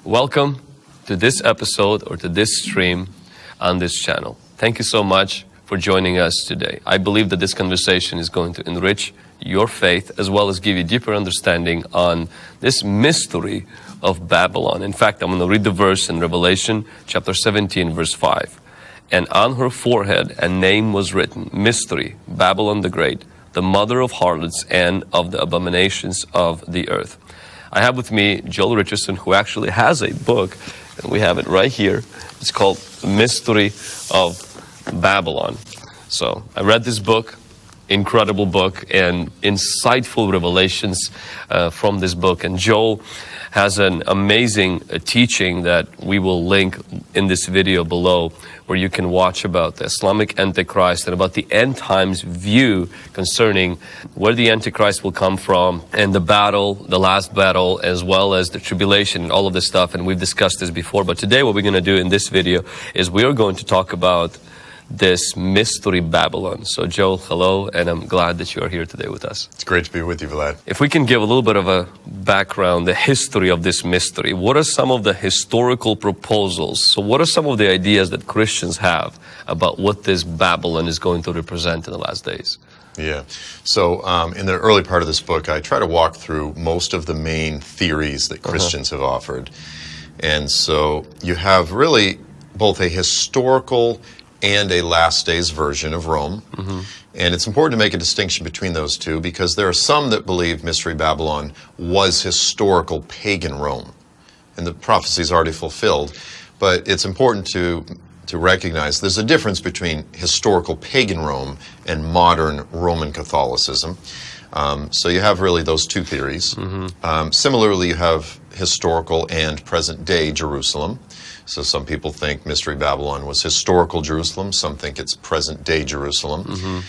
Welcome to this episode or to this stream on this channel. Thank you so much for joining us today. I believe that this conversation is going to enrich your faith as well as give you deeper understanding on this mystery of Babylon. In fact, I'm going to read the verse in Revelation chapter 17, verse 5. And on her forehead a name was written, Mystery, Babylon the Great, the mother of harlots and of the abominations of the earth. I have with me Joel Richardson, who actually has a book, and we have it right here. It's called Mystery of Babylon. So I read this book, incredible book, and insightful revelations from this book. And Joel has an amazing teaching that we will link in this video below, where you can watch about the Islamic Antichrist and about the end times view concerning where the Antichrist will come from and the battle, the last battle, as well as the tribulation and all of this stuff. And we've discussed this before, but today what we're going to do in this video is we are going to talk about this mystery Babylon. So Joel, hello, and I'm glad that you are here today with us. It's great to be with you, Vlad. If we can give a little bit of a background, the history of this mystery, what are some of the historical proposals? So what are some of the ideas that Christians have about what this Babylon is going to represent in the last days? Yeah. So in the early part of this book, I try to walk through most of the main theories that Christians have offered. And so you have really both a historical and a last days version of Rome. And it's important to make a distinction between those two because there are some that believe Mystery Babylon was historical pagan Rome, and the prophecy is already fulfilled. But it's important to recognize there's a difference between historical pagan Rome and modern Roman Catholicism. So you have really those two theories. Similarly, you have historical and present day Jerusalem. So some people think Mystery Babylon was historical Jerusalem. Some think it's present-day Jerusalem.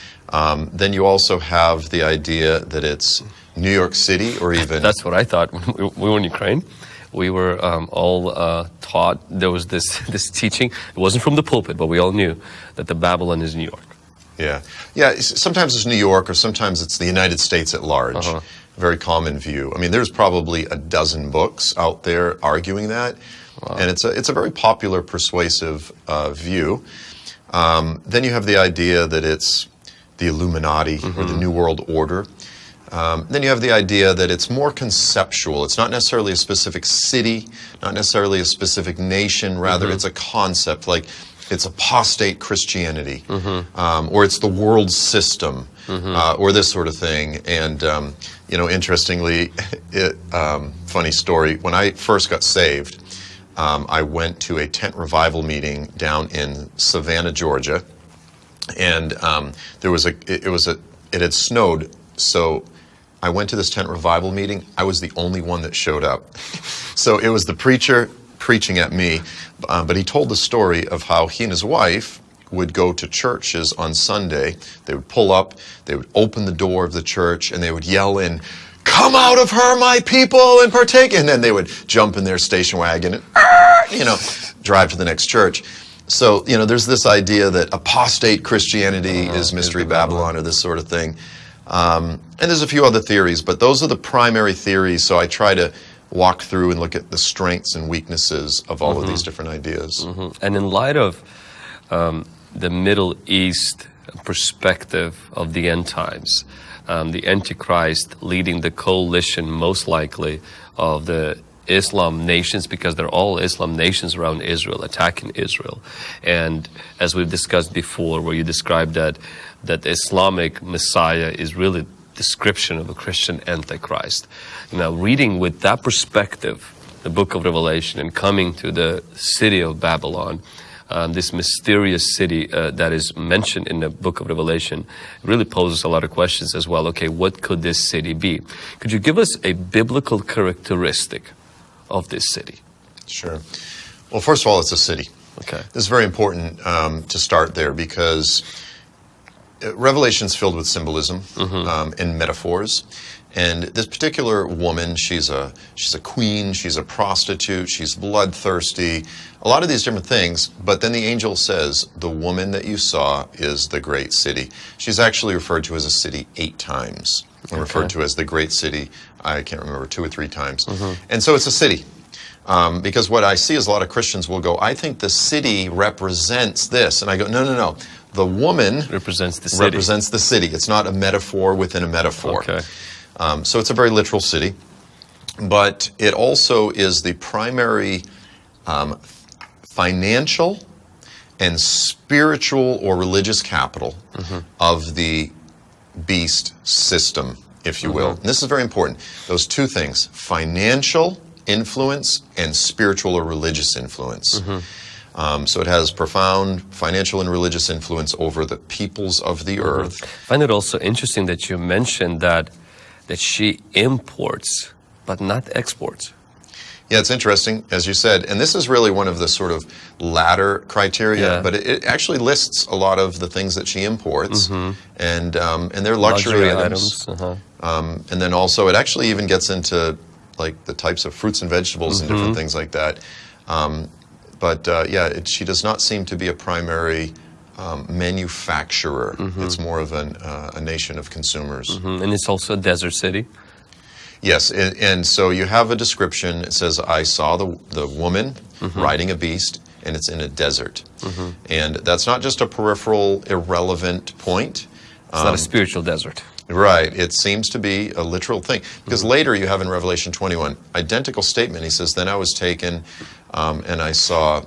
Then you also have the idea that it's New York City or even... That's what I thought when we were in Ukraine. We were all taught, there was this teaching. It wasn't from the pulpit, but we all knew that the Babylon is New York. Yeah. Sometimes it's New York or sometimes it's the United States at large. Very common view. I mean, there's probably a dozen books out there arguing that. Wow. And it's a very popular, persuasive view. Then you have the idea that it's the Illuminati or the New World Order. Then you have the idea that it's more conceptual. It's not necessarily a specific city, not necessarily a specific nation. Rather, it's a concept, like it's apostate Christianity, or it's the world system, or this sort of thing. And, interestingly, funny story, when I first got saved, I went to a tent revival meeting down in Savannah, Georgia, and it had snowed, so I went to this tent revival meeting. I was the only one that showed up. So it was the preacher preaching at me, but he told the story of how he and his wife would go to churches on Sunday. They would pull up, they would open the door of the church, and they would yell in, "Come out of her, my people, and partake." And then they would jump in their station wagon and, drive to the next church. So, there's this idea that apostate Christianity is Mystery Babylon or this sort of thing. And there's a few other theories, but those are the primary theories. So I try to walk through and look at the strengths and weaknesses of all of these different ideas. And in light of the Middle East perspective of the end times, the Antichrist leading the coalition, most likely, of the Islam nations, because they're all Islam nations around Israel, attacking Israel. And as we've discussed before, where you described that the Islamic Messiah is really a description of a Christian Antichrist. Now, reading with that perspective, the book of Revelation, and coming to the city of Babylon, this mysterious city that is mentioned in the book of Revelation, really poses a lot of questions as well. Okay, what could this city be? Could you give us a biblical characteristic of this city? Sure. Well, first of all, it's a city. Okay. This is very important to start there because Revelation is filled with symbolism and metaphors. And this particular woman, she's a queen, she's a prostitute, she's bloodthirsty, a lot of these different things. But then the angel says, the woman that you saw is the great city. She's actually referred to as a city 8 times. And referred to as the great city, I can't remember, 2 or 3 times. And so it's a city. Because what I see is a lot of Christians will go, I think the city represents this. And I go, no. The woman represents the city. Represents the city. It's not a metaphor within a metaphor. Okay. So it's a very literal city. But it also is the primary financial and spiritual or religious capital of the beast system, if you will. And this is very important. Those two things, financial influence and spiritual or religious influence. So it has profound financial and religious influence over the peoples of the earth. I find it also interesting that you mentioned that she imports, but not exports. Yeah, it's interesting, as you said, and this is really one of the sort of latter criteria, but it actually lists a lot of the things that she imports, and they're luxury items. And then also it actually even gets into like the types of fruits and vegetables and different things like that. She does not seem to be a primary manufacturer. It's more of a nation of consumers. And it's also a desert city. Yes, and so you have a description. It says, I saw the woman riding a beast, and it's in a desert. And that's not just a peripheral, irrelevant point. It's not a spiritual desert. Right. It seems to be a literal thing. Because later you have in Revelation 21, identical statement. He says, then I was taken, and I saw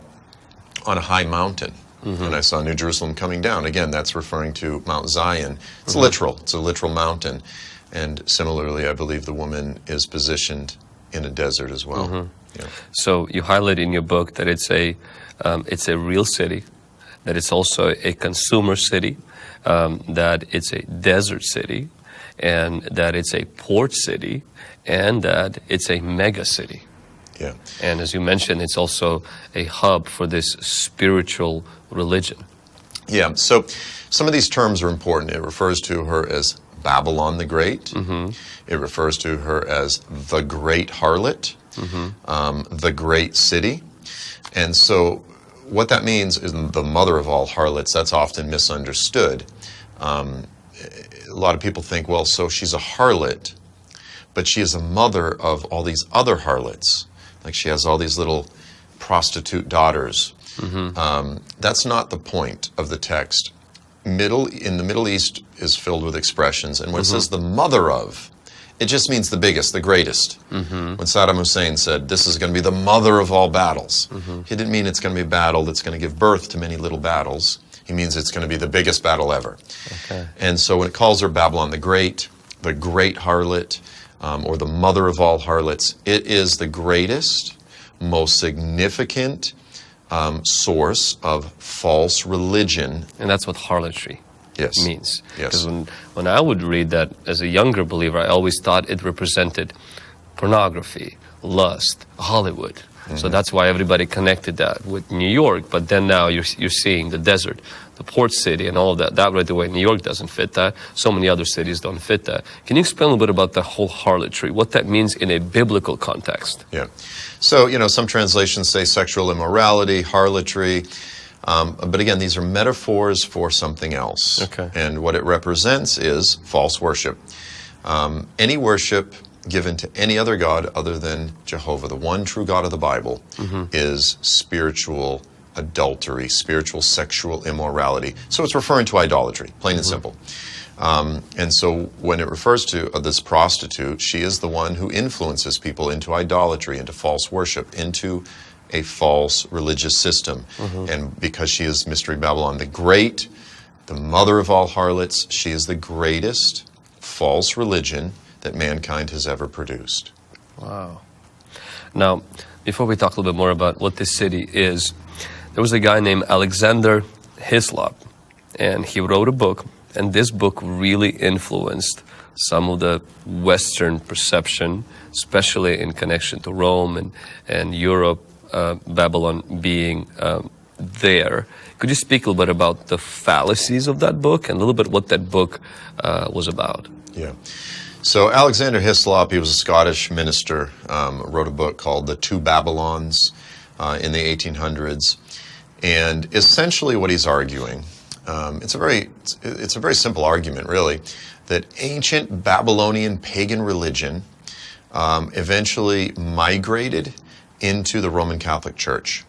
on a high mountain, and I saw New Jerusalem coming down. Again, that's referring to Mount Zion. It's literal. It's a literal mountain. And similarly, I believe the woman is positioned in a desert as well. Yeah. So you highlight in your book that it's a real city, that it's also a consumer city, that it's a desert city, and that it's a port city, and that it's a mega city. Yeah. And as you mentioned, it's also a hub for this spiritual religion. Yeah. So some of these terms are important. It refers to her as Babylon the Great. It refers to her as the Great Harlot, the Great City. And so what that means is the mother of all harlots. That's often misunderstood. A lot of people think, well, so she's a harlot, but she is a mother of all these other harlots. Like she has all these little prostitute daughters. That's not the point of the text. In the Middle East is filled with expressions, and when it says the mother of, it just means the biggest, the greatest. When Saddam Hussein said, this is going to be the mother of all battles, he didn't mean it's going to be a battle that's going to give birth to many little battles. He means it's going to be the biggest battle ever. And so when it calls her Babylon the Great harlot, or the mother of all harlots, it is the greatest, most significant source of false religion. And that's what harlotry means. Yes. Because when I would read that as a younger believer, I always thought it represented pornography, lust, Hollywood. So that's why everybody connected that with New York. But then now you're seeing the desert, the port city, and all of that. That right away, New York doesn't fit that. So many other cities don't fit that. Can you explain a little bit about the whole harlotry, what that means in a biblical context? Yeah. So, some translations say sexual immorality, harlotry. But again, these are metaphors for something else. And what it represents is false worship. Any worship given to any other god other than Jehovah, the one true God of the Bible, is spiritual adultery, spiritual sexual immorality. So it's referring to idolatry, plain and simple. And so when it refers to this prostitute, she is the one who influences people into idolatry, into false worship, into a false religious system. And because she is Mystery Babylon the Great, the mother of all harlots, she is the greatest false religion that mankind has ever produced. Wow. Now, before we talk a little bit more about what this city is, there was a guy named Alexander Hislop, and he wrote a book, and this book really influenced some of the Western perception, especially in connection to Rome and Europe, Babylon being there. Could you speak a little bit about the fallacies of that book and a little bit what that book was about? Yeah. So Alexander Hislop, he was a Scottish minister, wrote a book called The Two Babylons in the 1800s. And essentially what he's arguing, it's a very simple argument, really, that ancient Babylonian pagan religion eventually migrated into the Roman Catholic Church.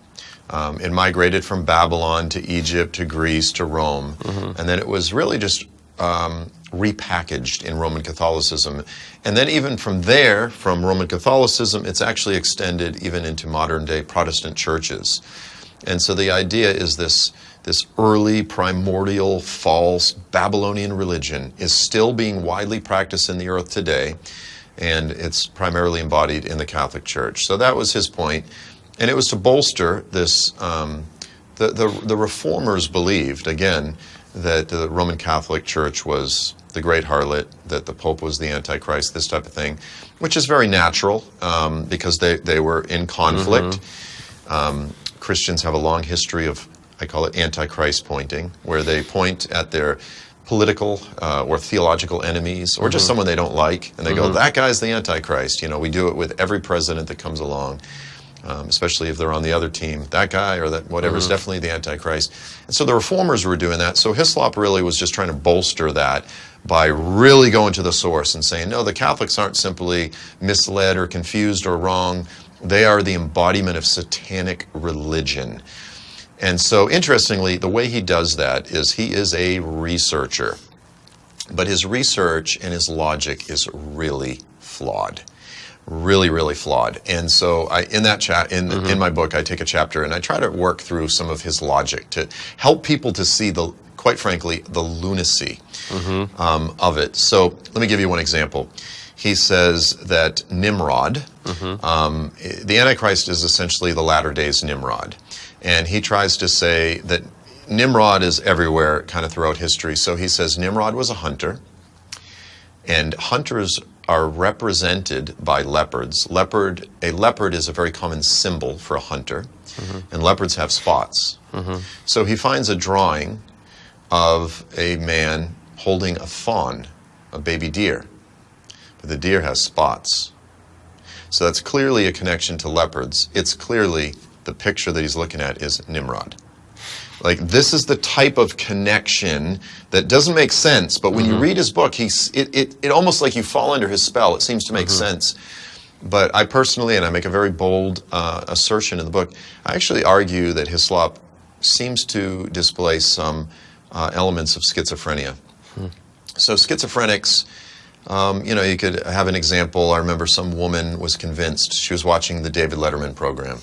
It migrated from Babylon to Egypt to Greece to Rome, and then it was really just repackaged in Roman Catholicism. And then even from there, from Roman Catholicism, it's actually extended even into modern-day Protestant churches. And so the idea is this early, primordial, false Babylonian religion is still being widely practiced in the earth today, and it's primarily embodied in the Catholic Church. So that was his point. And it was to bolster this, the reformers believed, again, that the Roman Catholic Church was the great harlot, that the Pope was the Antichrist, this type of thing, which is very natural because they were in conflict. Christians have a long history of, I call it Antichrist pointing, where they point at their political or theological enemies or just someone they don't like, and they go, that guy's the Antichrist. You know, we do it with every president that comes along. Especially if they're on the other team, that guy or that whatever is definitely the Antichrist. And so the reformers were doing that. So Hislop really was just trying to bolster that by really going to the source and saying, no, the Catholics aren't simply misled or confused or wrong. They are the embodiment of satanic religion. And so interestingly, the way he does that is he is a researcher. But his research and his logic is really flawed. Really, really flawed. And so in that in my book, I take a chapter and I try to work through some of his logic to help people to see quite frankly, the lunacy of it. So let me give you one example. He says that Nimrod, the Antichrist is essentially the latter days Nimrod. And he tries to say that Nimrod is everywhere kind of throughout history. So he says Nimrod was a hunter, and hunters are represented by leopards. A leopard is a very common symbol for a hunter, and leopards have spots. So he finds a drawing of a man holding a fawn, a baby deer, but the deer has spots. So that's clearly a connection to leopards. It's clearly the picture that he's looking at is Nimrod. Like, this is the type of connection that doesn't make sense, but when you read his book, it almost like you fall under his spell. It seems to make sense. But I personally, and I make a very bold assertion in the book, I actually argue that Hislop seems to display some elements of schizophrenia. So schizophrenics, you could have an example. I remember some woman was convinced, she was watching the David Letterman program.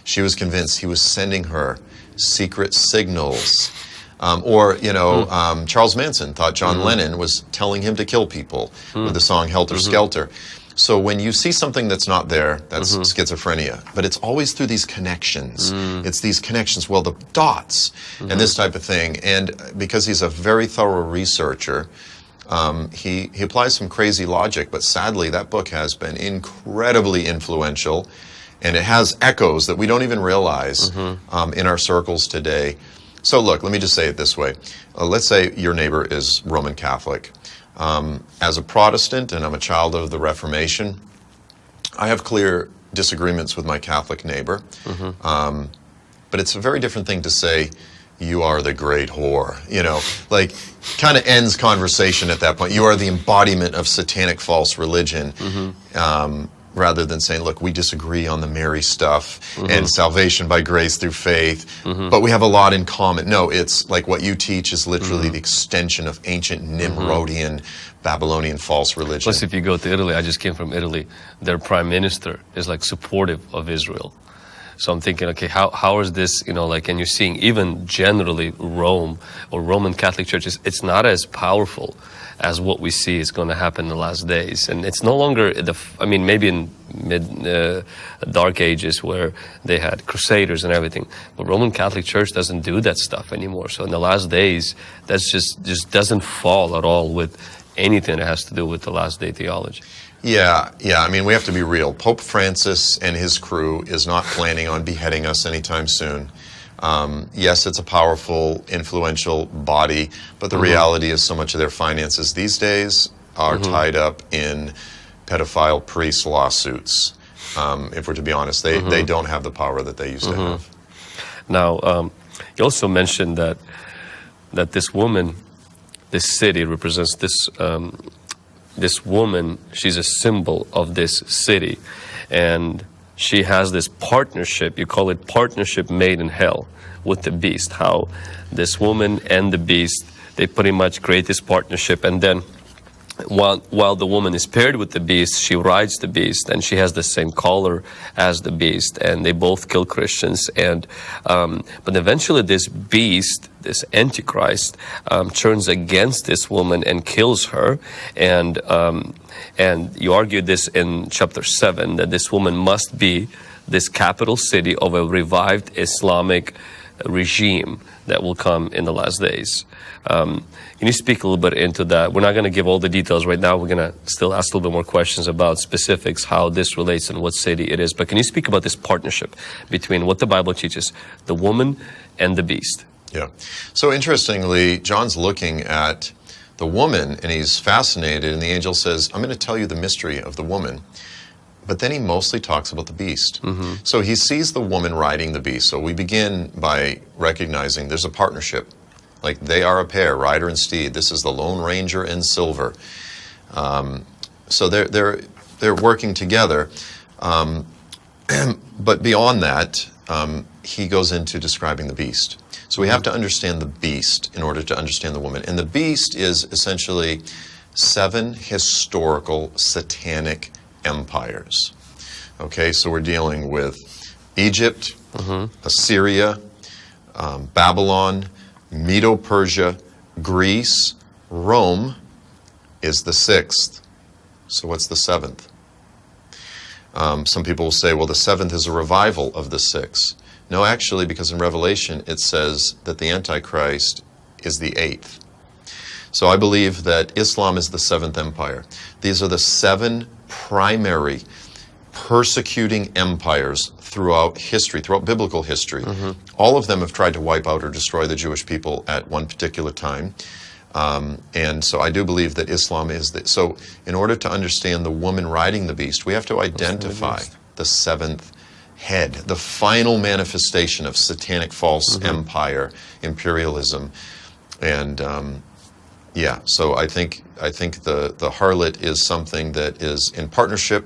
She was convinced he was sending her secret signals. Charles Manson thought John Lennon was telling him to kill people with the song Helter Skelter. So when you see something that's not there, that's schizophrenia. But it's always through these connections. It's these connections, well, the dots, and this type of thing. And because he's a very thorough researcher, he applies some crazy logic, but sadly that book has been incredibly influential. And it has echoes that we don't even realize in our circles today. So look, let me just say it this way. Let's say your neighbor is Roman Catholic. As a Protestant, and I'm a child of the Reformation, I have clear disagreements with my Catholic neighbor. But it's a very different thing to say, you are the great whore. Kind of ends conversation at that point. You are the embodiment of satanic false religion. Rather than saying, look, we disagree on the Mary stuff and salvation by grace through faith, but we have a lot in common. No, it's like what you teach is literally the extension of ancient Nimrodian, Babylonian false religion. Plus, if you go to Italy, I just came from Italy, their prime minister is like supportive of Israel. So I'm thinking, okay, how is this, and you're seeing even generally Rome or Roman Catholic churches, it's not as powerful as what we see is going to happen in the last days. And it's no longer, maybe in Dark Ages where they had crusaders and everything, but Roman Catholic Church doesn't do that stuff anymore. So in the last days, that's just doesn't fall at all with anything that has to do with the last day theology. Yeah, we have to be real. Pope Francis and his crew is not planning on beheading us anytime soon. Yes, it's a powerful, influential body, but the reality is so much of their finances these days are tied up in pedophile priest lawsuits. If we're to be honest, they don't have the power that they used to have. Now, you also mentioned that this woman, this city represents this woman. She's a symbol of this city, and she has this partnership, you call it partnership made in hell, with the beast. How this woman and the beast, they pretty much create this partnership, and then while the woman is paired with the beast, she rides the beast, and she has the same collar as the beast, and they both kill Christians. And but eventually this beast, this Antichrist, turns against this woman and kills her. And you argue this in chapter 7, that this woman must be this capital city of a revived Islamic regime that will come in the last days. Can you speak a little bit into that? We're not going to give all the details right now. We're going to still ask a little bit more questions about specifics, how this relates and what city it is. But can you speak about this partnership between what the Bible teaches, the woman and the beast? Yeah. So interestingly, John's looking at the woman, and he's fascinated, and the angel says, I'm going to tell you the mystery of the woman. But then he mostly talks about the beast. So he sees the woman riding the beast. So we begin by recognizing there's a partnership. Like they are a pair, rider and steed. This is the Lone Ranger and Silver. So they're working together. But beyond that, he goes into describing the beast. So we have to understand the beast in order to understand the woman. And the beast is essentially 7 historical satanic empires. Okay, so we're dealing with Egypt, Assyria, Babylon, Medo-Persia, Greece. Rome is the 6th. So what's the 7th? Some people will say, well, the 7th is a revival of the 6th. No, actually, because in Revelation it says that the Antichrist is the 8th. So I believe that Islam is the 7th empire. These are the 7 primary persecuting empires throughout history, throughout biblical history. All of them have tried to wipe out or destroy the Jewish people at one particular time. And so I do believe that Islam is the... So in order to understand the woman riding the beast, we have to identify the 7th head, the final manifestation of satanic false empire, imperialism. And yeah, so I think the harlot is something that is in partnership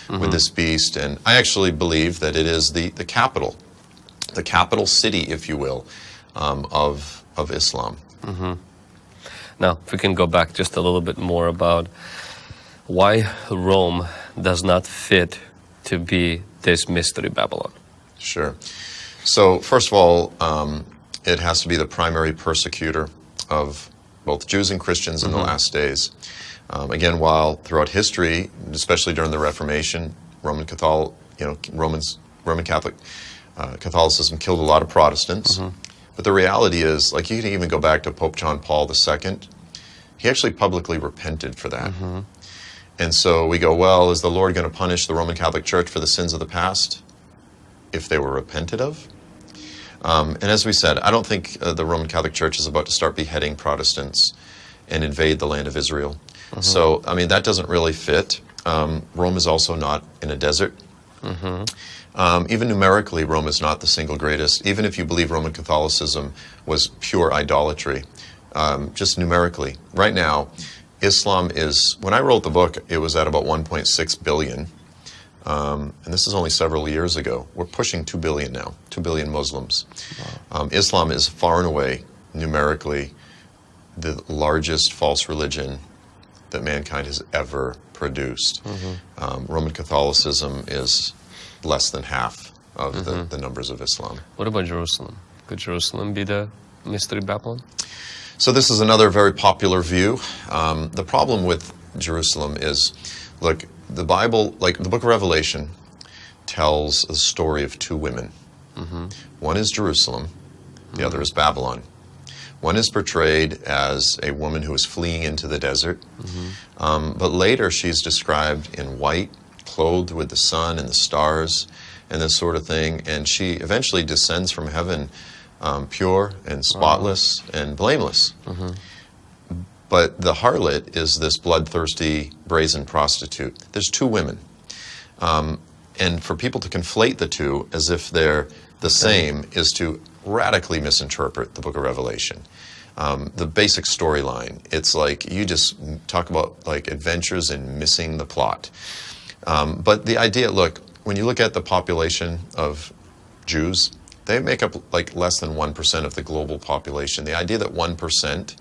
with this beast, and I actually believe that it is the capital city, if you will, of Islam. Now, if we can go back just a little bit more about why Rome does not fit to be this mystery Babylon. Sure. So first of all, it has to be the primary persecutor of both Jews and Christians in the last days. Again, while throughout history, especially during the Reformation, Roman Catholic Catholicism killed a lot of Protestants. But the reality is, like, you can even go back to Pope John Paul II. He actually publicly repented for that. And so we go, well, is the Lord going to punish the Roman Catholic Church for the sins of the past if they were repented of? And as we said, I don't think the Roman Catholic Church is about to start beheading Protestants and invade the land of Israel. So, I mean, that doesn't really fit. Rome is also not in a desert. Even numerically, Rome is not the single greatest. Even if you believe Roman Catholicism was pure idolatry, just numerically. Right now, Islam is, when I wrote the book, it was at about 1.6 billion. And this is only several years ago. We're pushing 2 billion now, 2 billion Muslims. Islam is far and away, numerically, the largest false religion that mankind has ever produced. Roman Catholicism is less than half of the numbers of Islam. What about Jerusalem? Could Jerusalem be the mystery Babylon? So this is another very popular view. The problem with Jerusalem is, look, the Bible, like the book of Revelation, tells a story of 2 women. One is Jerusalem, the other is Babylon. One is portrayed as a woman who is fleeing into the desert, but later she's described in white, clothed with the sun and the stars and this sort of thing, and she eventually descends from heaven pure and spotless and blameless. But the harlot is this bloodthirsty, brazen prostitute. There's 2 women. And for people to conflate the two as if they're the same is to radically misinterpret the book of Revelation. The basic storyline, it's like you just talk about like adventures and missing the plot. But the idea, look, when you look at the population of Jews, they make up like less than 1% of the global population. The idea that 1%,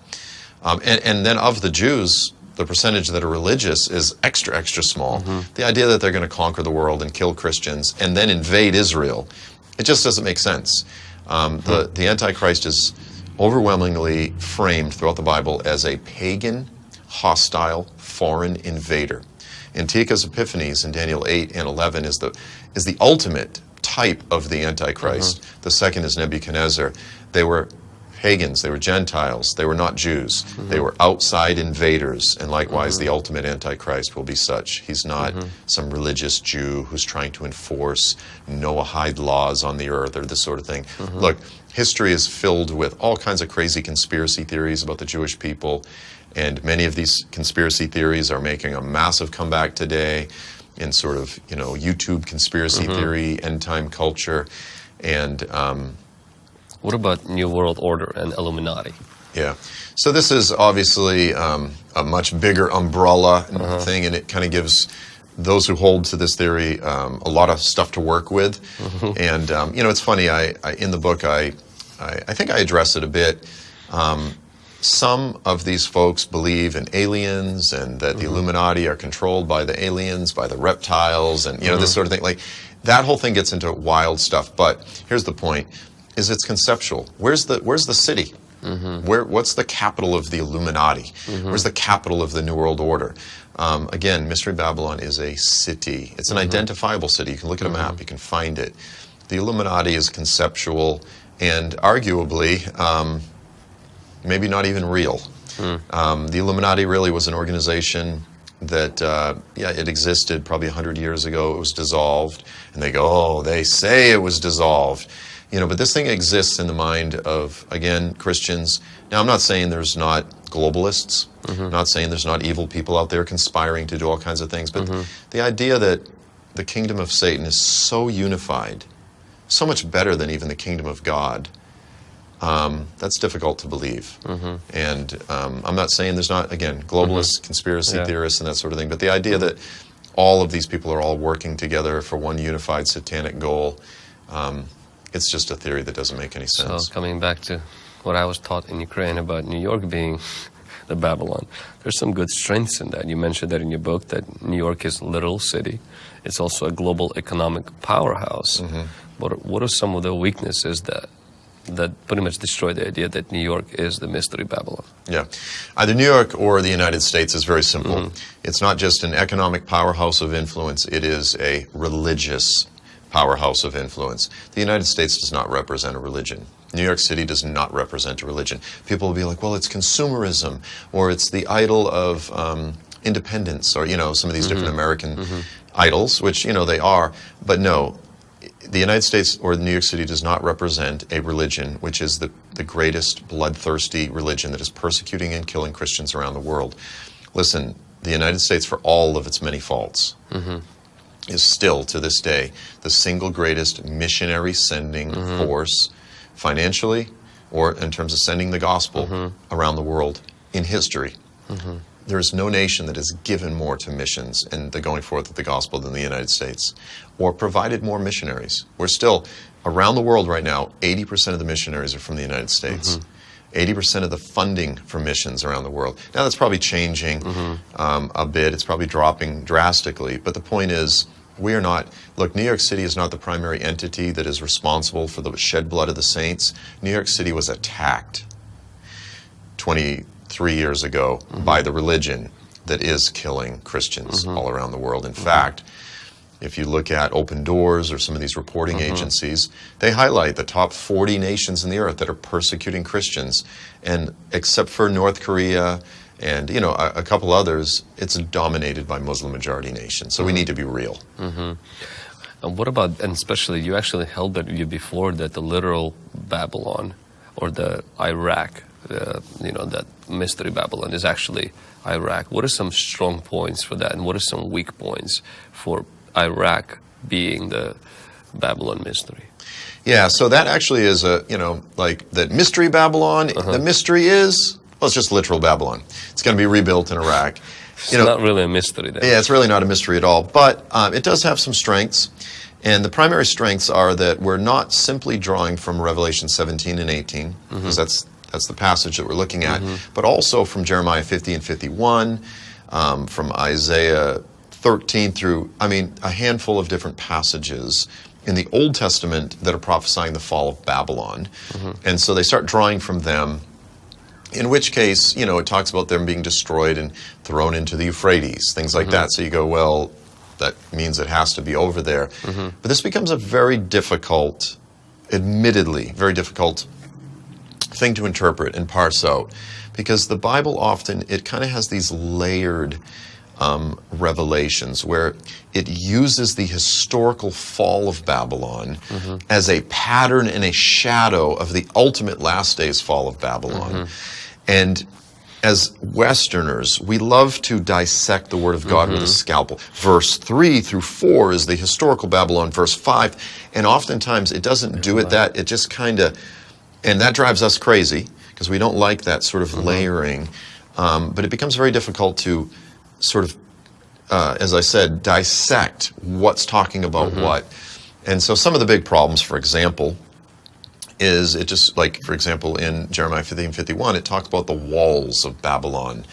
and then of the Jews, the percentage that are religious is extra, extra small. The idea that they're going to conquer the world and kill Christians and then invade Israel, it just doesn't make sense. The Antichrist is overwhelmingly framed throughout the Bible as a pagan, hostile, foreign invader. Antiochus Epiphanes in Daniel 8 and 11 is the ultimate type of the Antichrist. The second is Nebuchadnezzar. They were pagans, they were Gentiles, they were not Jews. They were outside invaders, and likewise the ultimate Antichrist will be such. He's not some religious Jew who's trying to enforce Noahide laws on the earth or this sort of thing. Look, history is filled with all kinds of crazy conspiracy theories about the Jewish people, and many of these conspiracy theories are making a massive comeback today in sort of, YouTube conspiracy theory, end-time culture, and what about New World Order and Illuminati? Yeah. So this is obviously a much bigger umbrella thing, and it kind of gives those who hold to this theory a lot of stuff to work with. And, it's funny, I in the book, I think I address it a bit. Some of these folks believe in aliens and that the Illuminati are controlled by the aliens, by the reptiles, and, this sort of thing. Like, that whole thing gets into wild stuff. But here's the point. Is it's conceptual. Where's the city? What's the capital of the Illuminati? Where's the capital of the New World Order? Again, Mystery Babylon is a city. It's an identifiable city. You can look at a map. You can find it. The Illuminati is conceptual and arguably maybe not even real. The Illuminati really was an organization that, it existed probably 100 years ago. It was dissolved. And they go, oh, they say it was dissolved. But this thing exists in the mind of, again, Christians. Now, I'm not saying there's not globalists. I'm not saying there's not evil people out there conspiring to do all kinds of things. But the idea that the kingdom of Satan is so unified, so much better than even the kingdom of God, that's difficult to believe. And I'm not saying there's not, again, globalists, conspiracy theorists, and that sort of thing. But the idea that all of these people are all working together for one unified satanic goal, it's just a theory that doesn't make any sense. So coming back to what I was taught in Ukraine about New York being the Babylon, there's some good strengths in that. You mentioned that in your book, that New York is a literal city. It's also a global economic powerhouse. But what are some of the weaknesses that pretty much destroy the idea that New York is the Mystery Babylon? Yeah. Either New York or the United States is very simple. It's not just an economic powerhouse of influence, it is a religious powerhouse of influence. The United States does not represent a religion. New York City does not represent a religion. People will be like, well, it's consumerism, or it's the idol of independence, or, some of these different American idols, which, they are. But no, the United States or New York City does not represent a religion which is the greatest bloodthirsty religion that is persecuting and killing Christians around the world. Listen, the United States, for all of its many faults, is still, to this day, the single greatest missionary sending force, financially or in terms of sending the gospel around the world in history. There is no nation that has given more to missions and the going forth of the gospel than the United States, or provided more missionaries. We're still, around the world right now, 80% of the missionaries are from the United States. 80% of the funding for missions around the world. Now that's probably changing a bit. It's probably dropping drastically. But the point is, we are not, look, New York City is not the primary entity that is responsible for the shed blood of the saints. New York City was attacked 23 years ago by the religion that is killing Christians all around the world. In fact, if you look at Open Doors or some of these reporting agencies, they highlight the top 40 nations in the earth that are persecuting Christians. And except for North Korea and, a couple others, it's dominated by Muslim-majority nations. So we need to be real. And what about, and especially, you actually held that view before, that the literal Babylon, or the Iraq, that Mystery Babylon is actually Iraq. What are some strong points for that, and what are some weak points for Iraq being the Babylon mystery? Yeah, so that actually is like that Mystery Babylon, the mystery is, well, it's just literal Babylon. It's going to be rebuilt in Iraq. It's not really a mystery then. Yeah, it's really not a mystery at all. But it does have some strengths. And the primary strengths are that we're not simply drawing from Revelation 17 and 18, because that's the passage that we're looking at, but also from Jeremiah 50 and 51, from Isaiah 13 through, a handful of different passages in the Old Testament that are prophesying the fall of Babylon. And so they start drawing from them, in which case, it talks about them being destroyed and thrown into the Euphrates, things like that. So you go, well, that means it has to be over there. But this becomes a very difficult, admittedly, very difficult thing to interpret and parse out, because the Bible often, it kind of has these layered revelations where it uses the historical fall of Babylon as a pattern and a shadow of the ultimate last days fall of Babylon. And as Westerners, we love to dissect the Word of God with a scalpel. Verse 3 through 4 is the historical Babylon. Verse 5, and oftentimes it doesn't do it that. It just kind of, and that drives us crazy because we don't like that sort of layering. But it becomes very difficult to sort of, as I said, dissect what's talking about what. And so some of the big problems, for example, is it just like, for example, in Jeremiah 50 and 51, it talks about the walls of Babylon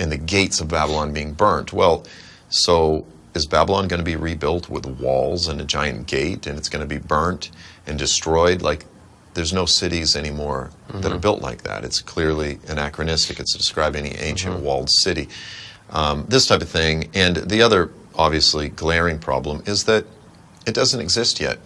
and the gates of Babylon being burnt. Well, so is Babylon going to be rebuilt with walls and a giant gate, and it's going to be burnt and destroyed? Like, there's no cities anymore that are built like that. It's clearly anachronistic. It's describing any ancient walled city. This type of thing. And the other, obviously, glaring problem is that it doesn't exist yet.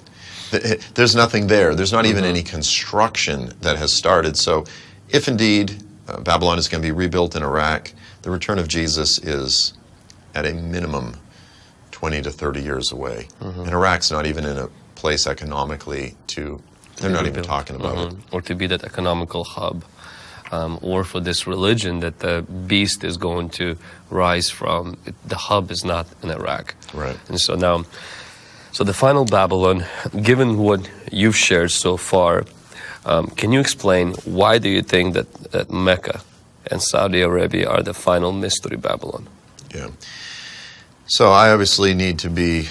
There's nothing there. There's not even any construction that has started. So if indeed Babylon is going to be rebuilt in Iraq, the return of Jesus is at a minimum 20 to 30 years away. And Iraq's not even in a place economically to, they're not even talking about it. Or to be that economical hub. Or for this religion that the beast is going to rise from. The hub is not in Iraq. Right. And so now, so the final Babylon, given what you've shared so far, can you explain why do you think that Mecca and Saudi Arabia are the final mystery Babylon? Yeah. So I obviously need to be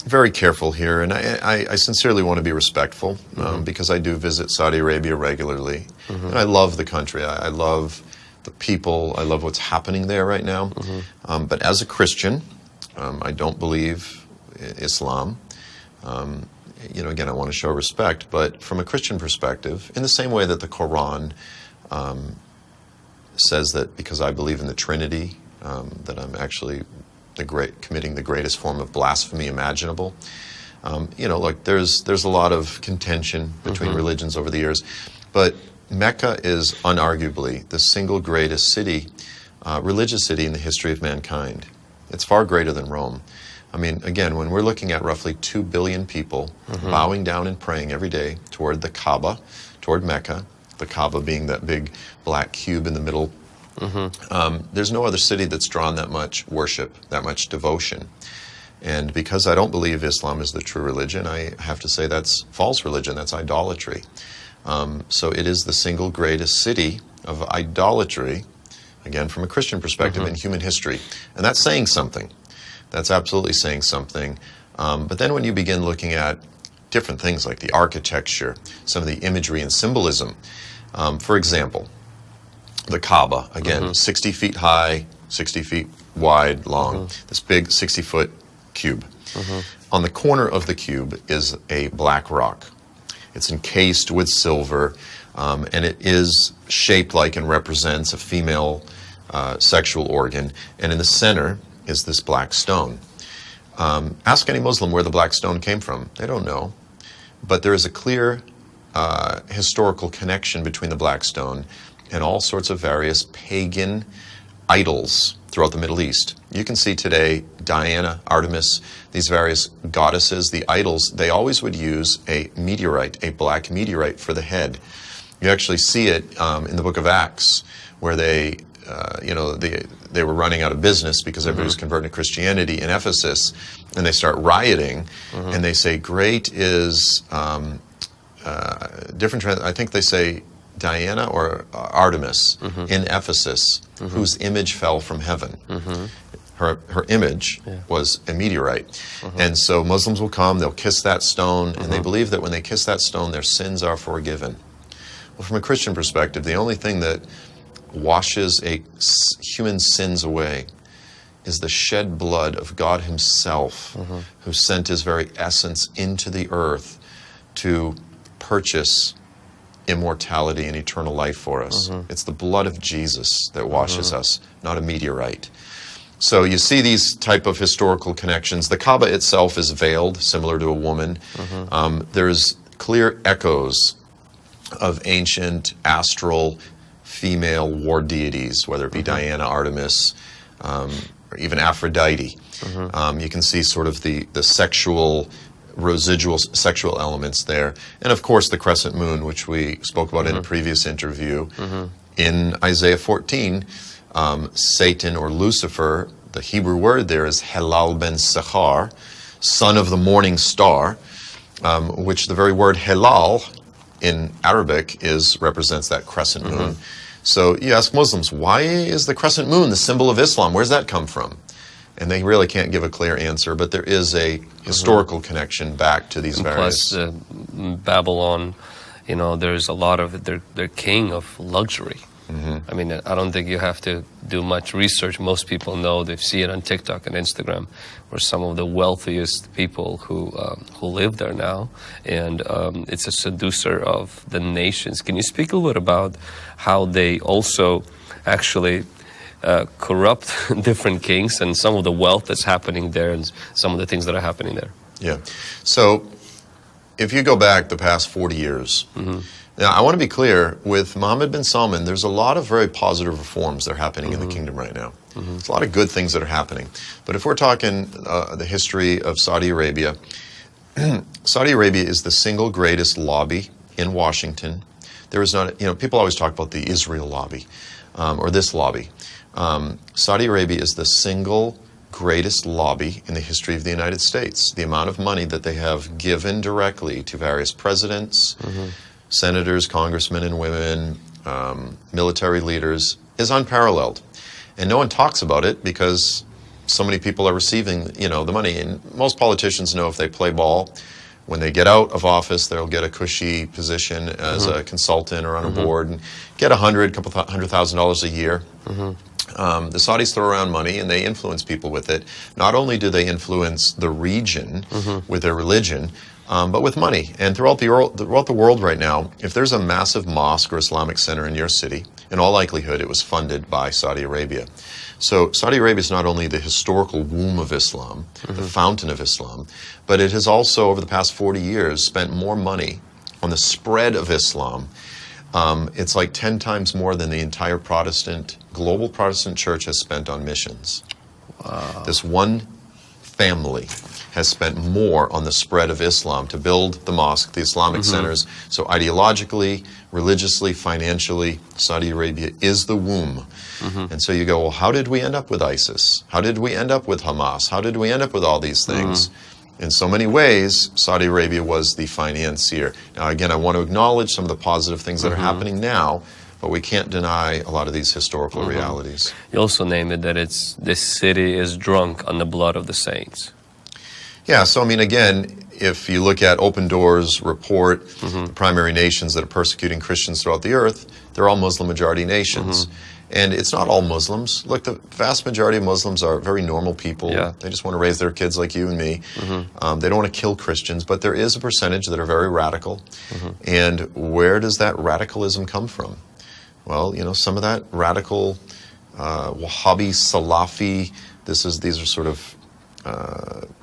very careful here, and I sincerely want to be respectful because I do visit Saudi Arabia regularly, and I love the country. I love the people. I love what's happening there right now. But as a Christian, I don't believe Islam. Again, I want to show respect, but from a Christian perspective, in the same way that the Quran says that because I believe in the Trinity, that I'm actually committing the greatest form of blasphemy imaginable. Look, there's a lot of contention between religions over the years, but Mecca is unarguably the single greatest city, religious city in the history of mankind. It's far greater than Rome. Again, when we're looking at roughly 2 billion people bowing down and praying every day toward the Kaaba, toward Mecca, the Kaaba being that big black cube in the middle, there's no other city that's drawn that much worship, that much devotion. And because I don't believe Islam is the true religion, I have to say that's false religion, that's idolatry. So it is the single greatest city of idolatry, again, from a Christian perspective, in human history. And that's saying something. That's absolutely saying something. But then when you begin looking at different things like the architecture, some of the imagery and symbolism, for example, the Kaaba, again, 60 feet high, 60 feet wide, long, this big 60-foot cube. On the corner of the cube is a black rock. It's encased with silver, and it is shaped like and represents a female sexual organ. And in the center is this black stone. Ask any Muslim where the black stone came from. They don't know. But there is a clear historical connection between the black stone and all sorts of various pagan idols throughout the Middle East. You can see today Diana, Artemis, these various goddesses, the idols, they always would use a meteorite, a black meteorite for the head. You actually see it in the book of Acts, where they were running out of business because everybody was converting to Christianity in Ephesus, and they start rioting, and they say, great is, I think they say, Diana or Artemis in Ephesus, whose image fell from heaven. Her image was a meteorite. And so Muslims will come, they'll kiss that stone, and they believe that when they kiss that stone, their sins are forgiven. Well, from a Christian perspective, the only thing that washes a human sins away is the shed blood of God himself, who sent his very essence into the earth to purchase immortality and eternal life for us. It's the blood of Jesus that washes us, not a meteorite. So you see these type of historical connections. The Kaaba itself is veiled, similar to a woman. There's clear echoes of ancient astral female war deities, whether it be Diana, Artemis, or even Aphrodite. You can see sort of the sexual, residual sexual elements there. And of course the crescent moon, which we spoke about in a previous interview. In Isaiah 14, Satan or Lucifer, the Hebrew word there is Helal ben Sechar, son of the morning star, which the very word Helal in Arabic represents that crescent moon. So you ask Muslims, why is the crescent moon the symbol of Islam? Where's that come from? And they really can't give a clear answer, but there is a historical connection back to these various... Plus, Babylon, you know, there's a lot of, they're king of luxury. I mean, I don't think you have to do much research. Most people know, they see it on TikTok and Instagram, where some of the wealthiest people who live there now, and it's a seducer of the nations. Can you speak a little bit about how they also actually corrupt different kings and some of the wealth that's happening there and some of the things that are happening there? Yeah. So if you go back the past 40 years, now, I want to be clear, with Mohammed bin Salman, there's a lot of very positive reforms that are happening in the kingdom right now. There's a lot of good things that are happening. But if we're talking the history of Saudi Arabia, Saudi Arabia is the single greatest lobby in Washington. There is not, you know, people always talk about the Israel lobby, or this lobby. Saudi Arabia is the single greatest lobby in the history of the United States. The amount of money that they have given directly to various presidents, senators, congressmen and women, military leaders, is unparalleled. And no one talks about it because so many people are receiving, you know, the money. And most politicians know if they play ball, when they get out of office, they'll get a cushy position as a consultant or on a board and get $100,000 a year. The Saudis throw around money and they influence people with it. Not only do they influence the region with their religion, but with money. And throughout the world right now, if there's a massive mosque or Islamic center in your city, in all likelihood it was funded by Saudi Arabia. So Saudi Arabia is not only the historical womb of Islam, the fountain of Islam, but it has also, over the past 40 years, spent more money on the spread of Islam. It's like 10 times more than the entire global Protestant church has spent on missions. Wow. This one family has spent more on the spread of Islam to build the mosque, the Islamic centers. So ideologically, religiously, financially, Saudi Arabia is the womb. And so you go, well, how did we end up with ISIS? How did we end up with Hamas? How did we end up with all these things? In so many ways, Saudi Arabia was the financier. Now, again, I want to acknowledge some of the positive things that are happening now, but we can't deny a lot of these historical realities. You also name it that this city is drunk on the blood of the saints. Yeah, so I mean, again, if you look at Open Doors report, the primary nations that are persecuting Christians throughout the earth, they're all Muslim-majority nations. And it's not all Muslims. Look, the vast majority of Muslims are very normal people. Yeah. They just want to raise their kids like you and me. They don't want to kill Christians, but there is a percentage that are very radical. And where does that radicalism come from? Well, you know, some of that radical Wahhabi, Salafi, these are sort of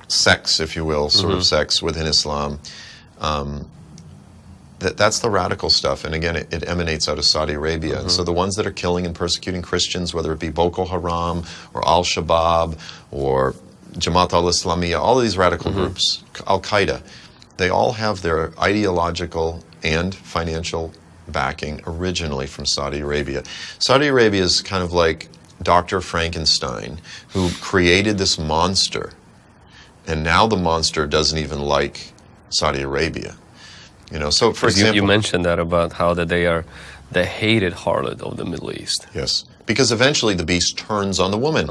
sects, if you will, sort of sects within Islam. That's the radical stuff, and again, it emanates out of Saudi Arabia. And so the ones that are killing and persecuting Christians, whether it be Boko Haram or Al-Shabaab or Jamaat al-Islamiyah, all of these radical groups, Al-Qaeda, they all have their ideological and financial backing originally from Saudi Arabia. Saudi Arabia is kind of like Dr. Frankenstein, who created this monster, and now the monster doesn't even like Saudi Arabia. You know, so for example, you mentioned that about how that they are the hated harlot of the Middle East. Yes, because eventually the beast turns on the woman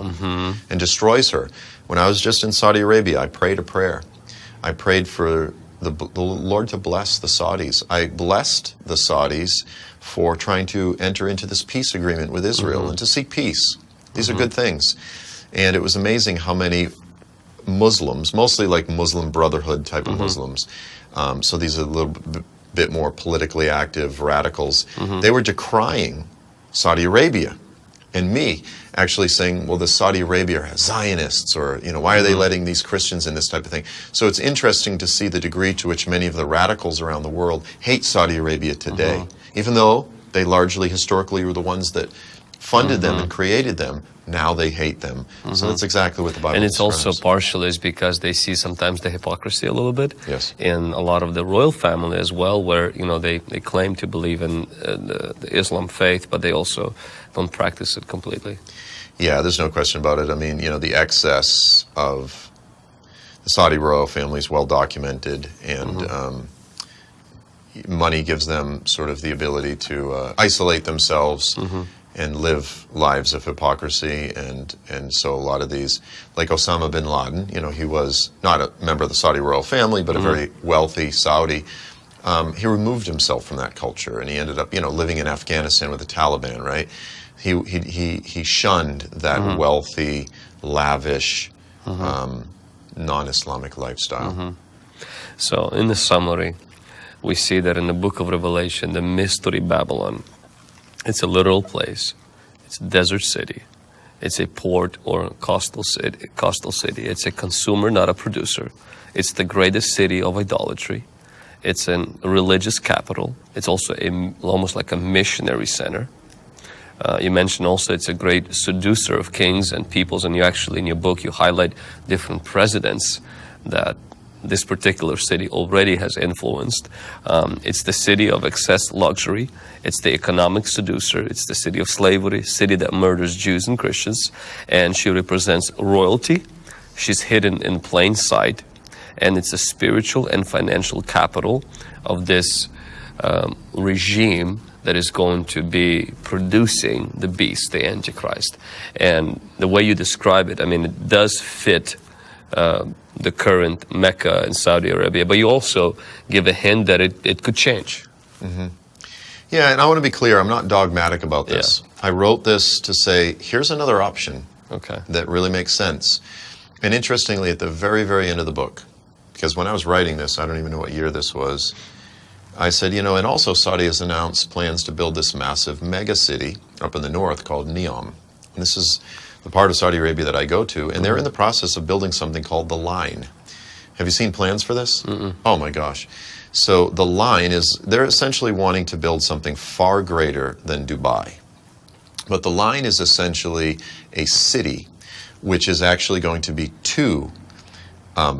and destroys her. When I was just in Saudi Arabia, I prayed a prayer. I prayed for the Lord to bless the Saudis. I blessed the Saudis for trying to enter into this peace agreement with Israel and to seek peace. These are good things. And it was amazing how many Muslims, mostly like Muslim Brotherhood type of Muslims, so these are a little bit more politically active radicals, they were decrying Saudi Arabia and me, actually saying, well, the Saudi Arabia are Zionists, or, you know, why are they letting these Christians in, this type of thing. So it's interesting to see the degree to which many of the radicals around the world hate Saudi Arabia today, even though they largely historically were the ones that funded them and created them. Now they hate them. So that's exactly what the Bible And it's describes. also partially is because they see sometimes the hypocrisy a little bit. Yes. In a lot of the royal family as well, where, you know, they claim to believe in the Islam faith, but they also don't practice it completely. Yeah, there's no question about it. I mean, you know, the excess of the Saudi royal family is well documented, and money gives them sort of the ability to isolate themselves and live lives of hypocrisy, and so a lot of these, like Osama bin Laden, you know, he was not a member of the Saudi royal family, but a very wealthy Saudi. He removed himself from that culture, and he ended up, you know, living in Afghanistan with the Taliban, right? He shunned that wealthy, lavish, non-Islamic lifestyle. So in the summary, we see that in the book of Revelation, the Misterija Vavilon, it's a literal place. It's a desert city. It's a port or coastal city. It's a consumer, not a producer. It's the greatest city of idolatry. It's a religious capital. It's also almost like a missionary center. You mentioned also it's a great seducer of kings and peoples, and you actually, in your book, you highlight different presidents that this particular city already has influenced. It's the city of excess luxury. It's the economic seducer. It's the city of slavery, city that murders Jews and Christians. And she represents royalty. She's hidden in plain sight. And it's a spiritual and financial capital of this regime that is going to be producing the beast, the Antichrist. And the way you describe it, I mean, it does fit the current Mecca in Saudi Arabia, but you also give a hint that it could change. Yeah, and I want to be clear, I'm not dogmatic about this. I wrote this to say, here's another option that really makes sense. And interestingly, at the very, very end of the book, because when I was writing this, I don't even know what year this was, I said, you know, and also Saudi has announced plans to build this massive mega city up in the north called Neom. And this is the part of Saudi Arabia that I go to, and they're in the process of building something called the Line. Have you seen plans for this? Oh my gosh. So the Line is, they're essentially wanting to build something far greater than Dubai. But the Line is essentially a city which is actually going to be two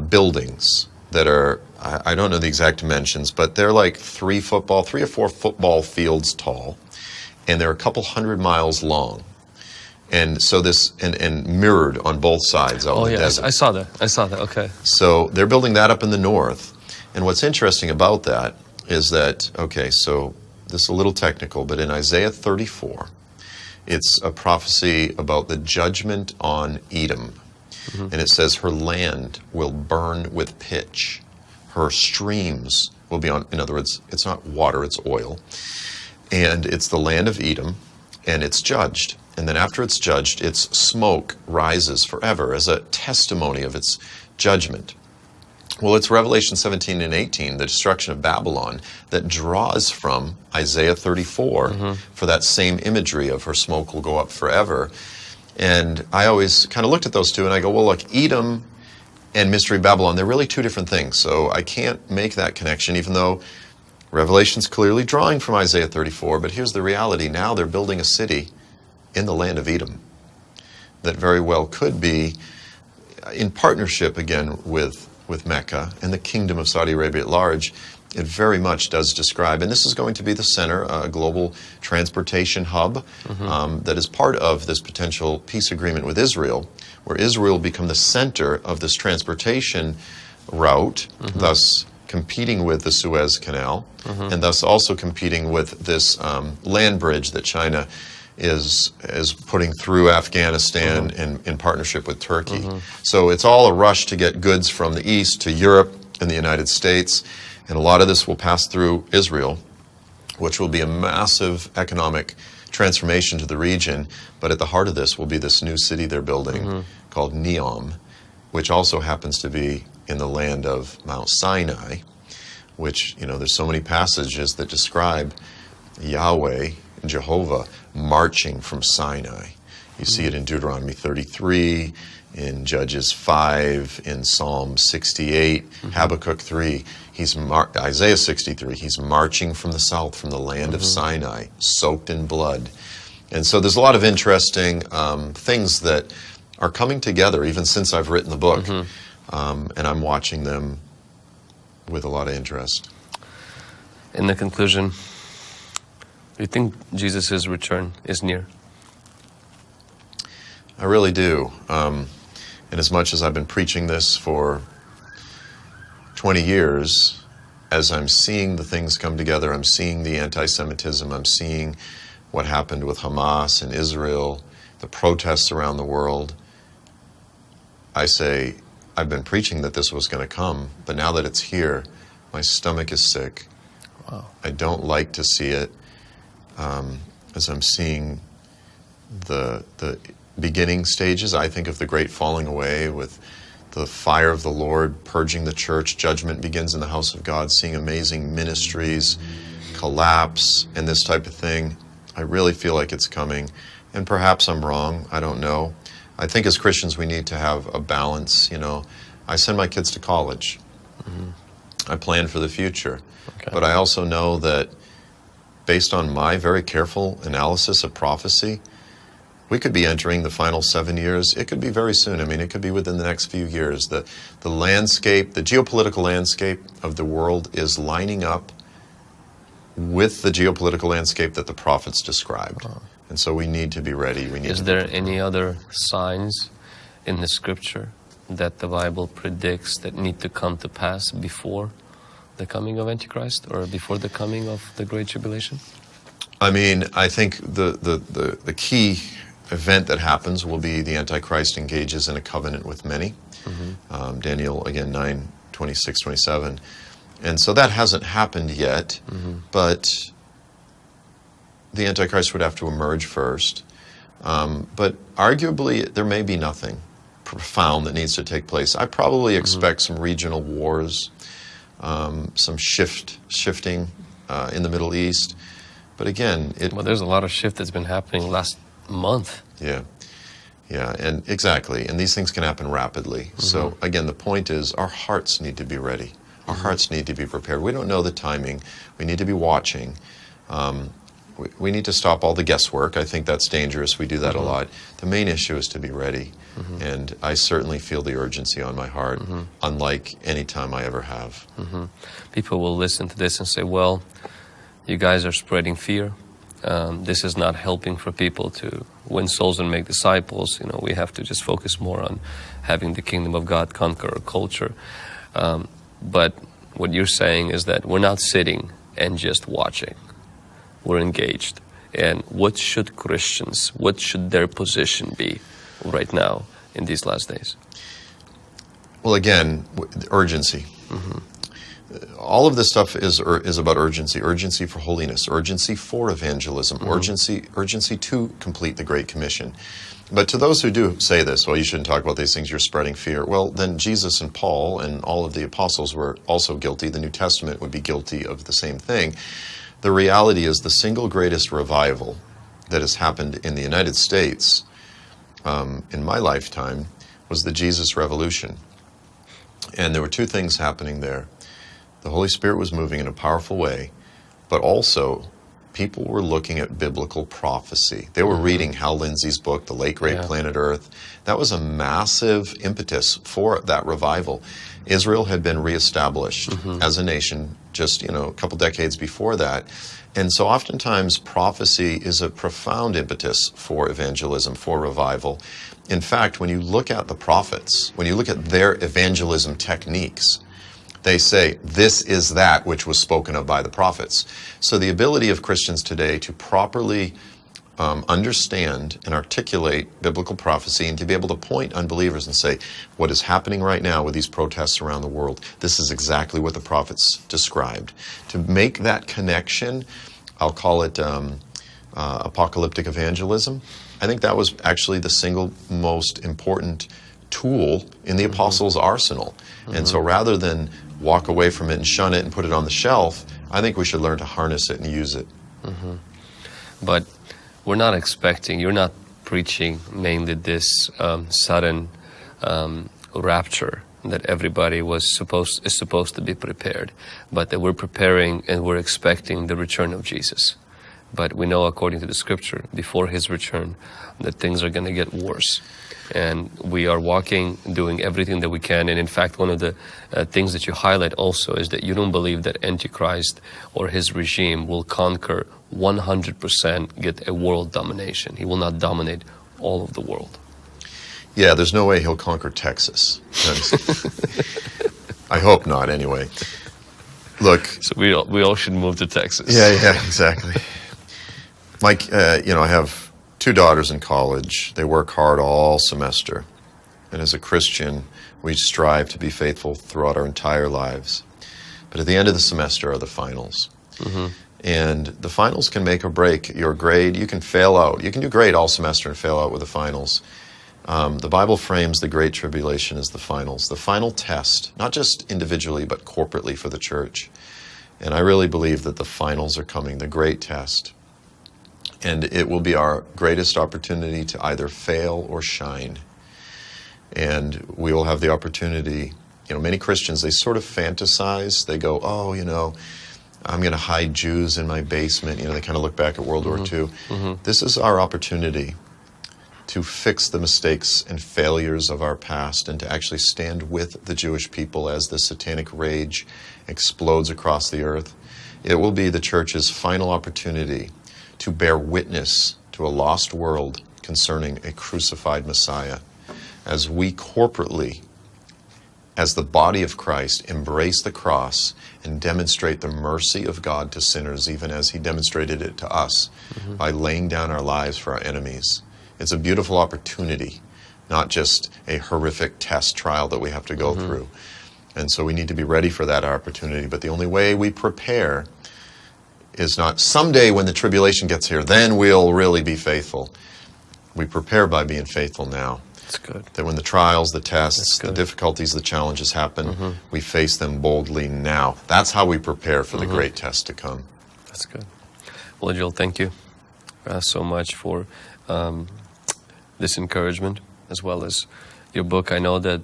buildings that are, I don't know the exact dimensions, but they're like 3 or 4 football fields tall, and they're a couple 100 miles long. And so this, and mirrored on both sides out in the desert. I saw that, okay. So they're building that up in the north. And what's interesting about that is that, okay, so this is a little technical, but in Isaiah 34, it's a prophecy about the judgment on Edom. And it says, her land will burn with pitch. Her streams will be on, in other words, it's not water, it's oil. And it's the land of Edom, and it's judged. And then after it's judged, its smoke rises forever as a testimony of its judgment. Well, it's Revelation 17 and 18, the destruction of Babylon, that draws from Isaiah 34 for that same imagery of her smoke will go up forever. And I always kind of looked at those two and I go, well, look, Edom and Mystery Babylon, they're really two different things. So I can't make that connection, even though Revelation's clearly drawing from Isaiah 34. But here's the reality. Now they're building a city in the land of Edom that very well could be in partnership again with Mecca and the kingdom of Saudi Arabia at large. It very much does describe, and this is going to be the center, a global transportation hub that is part of this potential peace agreement with Israel, where Israel will become the center of this transportation route, thus competing with the Suez Canal, and thus also competing with this land bridge that China is putting through Afghanistan in partnership with Turkey. So it's all a rush to get goods from the east to Europe and the United States, and a lot of this will pass through Israel, which will be a massive economic transformation to the region. But at the heart of this will be this new city they're building called Neom, which also happens to be in the land of Mount Sinai, which, you know, there's so many passages that describe Yahweh and Jehovah marching from Sinai. You see it in Deuteronomy 33, in Judges 5, in Psalm 68, Habakkuk 3. Isaiah 63, he's marching from the south, from the land of Sinai, soaked in blood. And so there's a lot of interesting things that are coming together, even since I've written the book. And I'm watching them with a lot of interest. In the conclusion, do you think Jesus' return is near? I really do. And as much as I've been preaching this for 20 years, as I'm seeing the things come together, I'm seeing the anti-Semitism, I'm seeing what happened with Hamas and Israel, the protests around the world, I say, I've been preaching that this was going to come, but now that it's here, my stomach is sick. Wow. I don't like to see it. As I'm seeing the beginning stages, I think of the great falling away with the fire of the Lord purging the church. Judgment begins in the house of God, seeing amazing ministries collapse and this type of thing. I really feel like it's coming. And perhaps I'm wrong. I don't know. I think as Christians we need to have a balance. You know, I send my kids to college. I plan for the future. Okay. But I also know that based on my very careful analysis of prophecy, we could be entering the final 7 years. It could be very soon. I mean, it could be within the next few years. The landscape, the geopolitical landscape of the world is lining up with the geopolitical landscape that the prophets described. And so we need to be ready. Is there any other signs in the scripture that the Bible predicts that need to come to pass before the coming of Antichrist or before the coming of the Great Tribulation? I mean, I think the key event that happens will be the Antichrist engages in a covenant with many. Daniel, again, 9:26, 27. And so that hasn't happened yet, but the Antichrist would have to emerge first. But arguably, there may be nothing profound that needs to take place. I probably expect some regional wars, some shifting in the Middle East. But again, well, there's a lot of shift that's been happening last month. Yeah, and exactly. And these things can happen rapidly. So again, the point is our hearts need to be ready. Our hearts need to be prepared. We don't know the timing. We need to be watching. We need to stop all the guesswork. I think that's dangerous. We do that a lot. The main issue is to be ready. And I certainly feel the urgency on my heart, unlike any time I ever have. People will listen to this and say, well, you guys are spreading fear. This is not helping for people to win souls and make disciples. You know, we have to just focus more on having the kingdom of God conquer our culture. But what you're saying is that we're not sitting and just watching. We're engaged. And what should Christians, what should their position be right now in these last days? Well, again, urgency. All of this stuff is about urgency. Urgency for holiness, urgency for evangelism, urgency to complete the Great Commission. But to those who do say this, well, you shouldn't talk about these things, you're spreading fear. Well, then Jesus and Paul and all of the apostles were also guilty. The New Testament would be guilty of the same thing. The reality is the single greatest revival that has happened in the United States in my lifetime was the Jesus Revolution. And there were two things happening there. The Holy Spirit was moving in a powerful way, but also people were looking at biblical prophecy. They were reading Hal Lindsey's book, The Late Great Planet Earth. That was a massive impetus for that revival. Israel had been reestablished as a nation just, a couple decades before that. And so oftentimes prophecy is a profound impetus for evangelism, for revival. In fact, when you look at the prophets, when you look at their evangelism techniques, They say, this is that which was spoken of by the prophets. So the ability of Christians today to properly understand and articulate biblical prophecy and to be able to point unbelievers and say, what is happening right now with these protests around the world, this is exactly what the prophets described. To make that connection, I'll call it apocalyptic evangelism. I think that was actually the single most important tool in the apostles' arsenal. And so rather than walk away from it and shun it and put it on the shelf, I think we should learn to harness it and use it. But we're not expecting, you're not preaching mainly this sudden rapture that everybody is supposed to be prepared, but that we're preparing and we're expecting the return of Jesus. But we know, according to the scripture, before his return, that things are going to get worse. And we are walking, doing everything that we can. And in fact, one of the things that you highlight also is that you don't believe that Antichrist or his regime will conquer 100%, get a world domination. He will not dominate all of the world. Yeah, there's no way he'll conquer Texas. I hope not, anyway. Look. So we all should move to Texas. Yeah, exactly. Mike, I have 2 daughters in college. They work hard all semester. And as a Christian, we strive to be faithful throughout our entire lives. But at the end of the semester are the finals. And the finals can make or break your grade. You can fail out. You can do great all semester and fail out with the finals. The Bible frames the Great Tribulation as the finals, the final test, not just individually, but corporately for the church. And I really believe that the finals are coming, the great test. And it will be our greatest opportunity to either fail or shine. And we will have the opportunity, many Christians, they sort of fantasize. They go, I'm going to hide Jews in my basement. They kind of look back at World War II. This is our opportunity to fix the mistakes and failures of our past and to actually stand with the Jewish people as the satanic rage explodes across the earth. It will be the church's final opportunity to bear witness to a lost world concerning a crucified Messiah. As we corporately, as the body of Christ, embrace the cross and demonstrate the mercy of God to sinners, even as he demonstrated it to us by laying down our lives for our enemies. It's a beautiful opportunity, not just a horrific test trial that we have to go through. And so we need to be ready for that opportunity. But the only way we prepare is not someday when the tribulation gets here, then we'll really be faithful. We prepare by being faithful now. That's good. That when the trials, the tests, the difficulties, the challenges happen, we face them boldly now. That's how we prepare for the great test to come. That's good. Well, Joel, thank you so much for this encouragement, as well as your book. I know that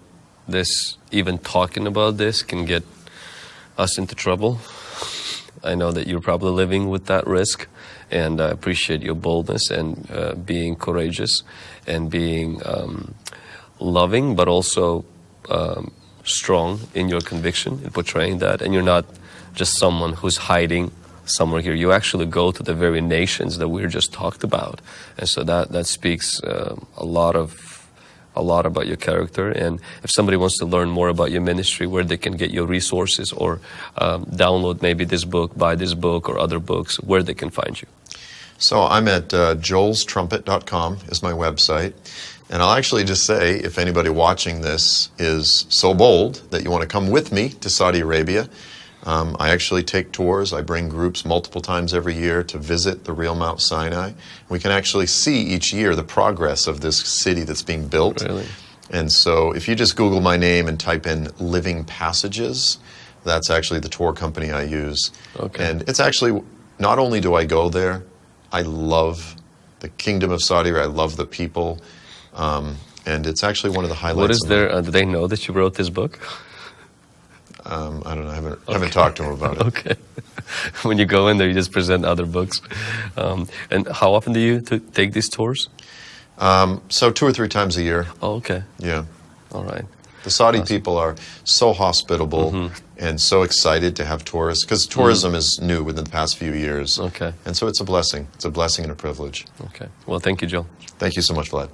even talking about this can get us into trouble. I know that you're probably living with that risk, and I appreciate your boldness and being courageous and being loving, but also strong in your conviction, in portraying that. And you're not just someone who's hiding somewhere here. You actually go to the very nations that we just talked about, and so that speaks a lot about your character. And if somebody wants to learn more about your ministry, where they can get your resources or download maybe this book, buy this book or other books, where they can find you. So I'm at joelstrumpet.com is my website. And I'll actually just say, if anybody watching this is so bold that you want to come with me to Saudi Arabia, I actually take tours. I bring groups multiple times every year to visit the real Mount Sinai. We can actually see each year the progress of this city that's being built. Really? And so if you just Google my name and type in Living Passages, that's actually the tour company I use. Okay. And it's actually, not only do I go there, I love the Kingdom of Saudi Arabia. I love the people. And it's actually one of the highlights. What is there? Do they know that you wrote this book? I don't know. I haven't talked to them about it. Okay. When you go in there, you just present other books. And how often do you take these tours? So 2 or 3 times a year. Oh, okay. Yeah. All right. The Saudi people are so hospitable and so excited to have tourists, because tourism is new within the past few years. Okay. And so it's a blessing. It's a blessing and a privilege. Okay. Well, thank you, Joel. Thank you so much, Vlad.